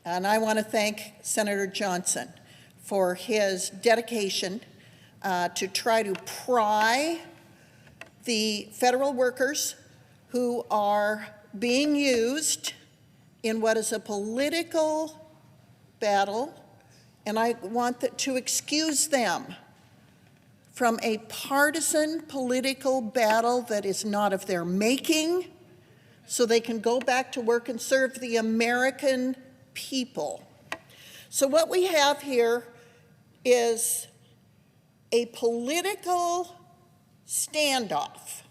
And I want to thank Senator Johnson for his dedication to try to pry the federal workers who are being used in what is a political battle, and I want to excuse them from a partisan political battle that is not of their making, so they can go back to work and serve the American people. So what we have here is a political standoff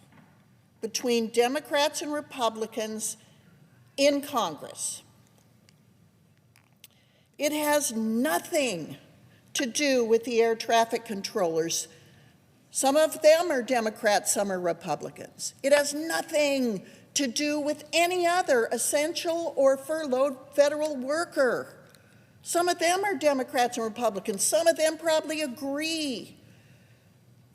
between Democrats and Republicans in Congress. It has nothing to do with the air traffic controllers. Some of them are Democrats, some are Republicans. It has nothing to do with any other essential or furloughed federal worker. Some of them are Democrats and Republicans. Some of them probably agree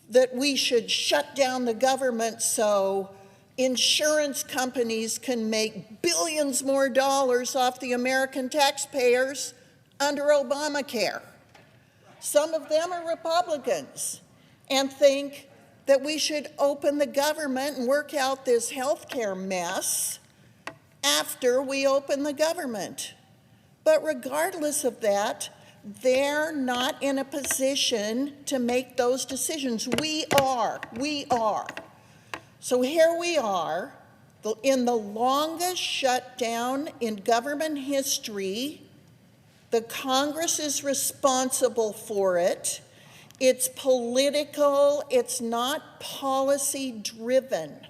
that we should shut down the government so insurance companies can make billions more dollars off the American taxpayers under Obamacare. Some of them are Republicans and think that we should open the government and work out this healthcare mess after we open the government. But regardless of that, they're not in a position to make those decisions. We are. So here we are, in the longest shutdown in government history. The Congress is responsible for it. It's political, it's not policy-driven.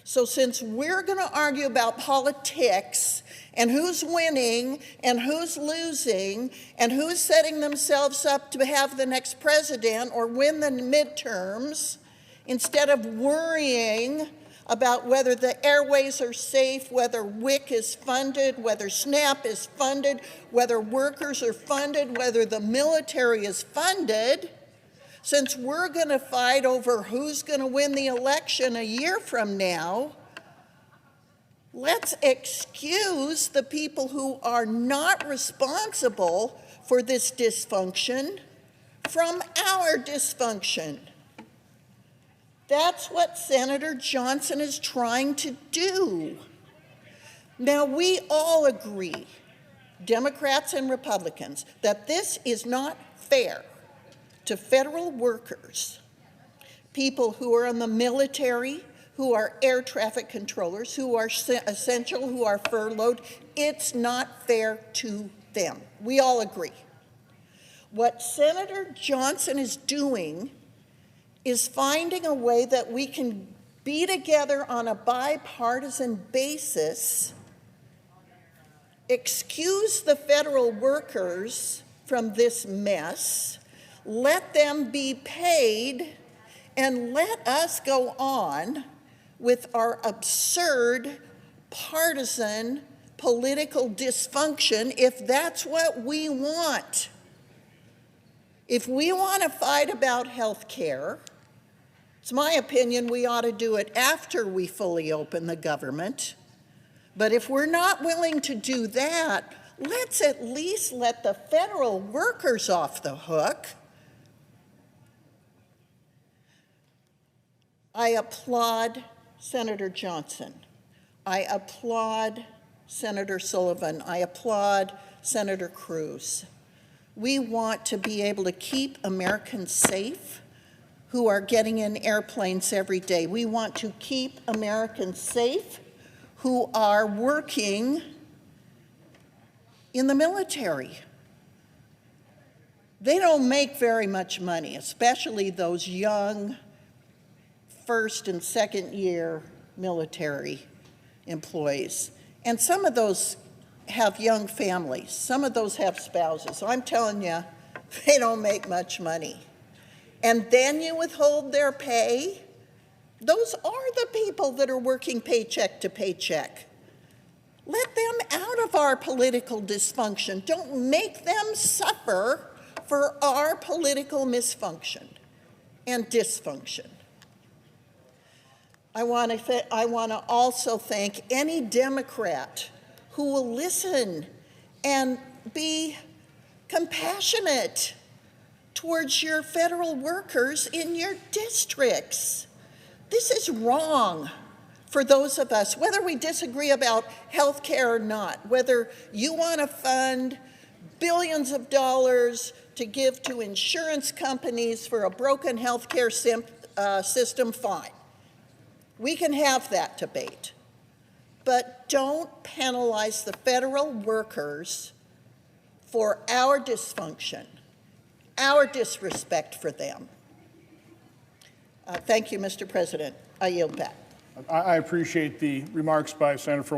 So since we're going to argue about politics and who's winning and who's losing and who's setting themselves up to have the next president or win the midterms, instead of worrying about whether the airways are safe, whether WIC is funded, whether SNAP is funded, whether workers are funded, whether the military is funded, since we're going to fight over who's going to win the election a year from now, let's excuse the people who are not responsible for this dysfunction from our dysfunction. That's what Senator Johnson is trying to do. Now, we all agree, Democrats and Republicans, that this is not fair to federal workers, people who are in the military, who are air traffic controllers, who are essential, who are furloughed. It's not fair to them. We all agree. What Senator Johnson is doing is finding a way that we can be together on a bipartisan basis, excuse the federal workers from this mess, let them be paid, and let us go on with our absurd partisan political dysfunction if that's what we want. If we want to fight about health care, it's my opinion we ought to do it after we fully open the government. But if we're not willing to do that, let's at least let the federal workers off the hook. I applaud Senator Johnson. I applaud Senator Sullivan. I applaud Senator Cruz. We want to be able to keep Americans safe who are getting in airplanes every day. We want to keep Americans safe who are working in the military. They don't make very much money, especially those young first and second year military employees. And some of those have young families. Some of those have spouses. So I'm telling you, they don't make much money. And then you withhold their pay. Those are the people that are working paycheck to paycheck. Let them out of our political dysfunction. Don't make them suffer for our political misfunction and dysfunction. I want to also thank any Democrat who will listen and be compassionate towards your federal workers in your districts. This is wrong for those of us, whether we disagree about health care or not, whether you want to fund billions of dollars to give to insurance companies for a broken health care system, fine. We can have that debate. But don't penalize the federal workers for our dysfunction, our disrespect for them. Thank you, Mr. President. I yield back. I appreciate the remarks by Senator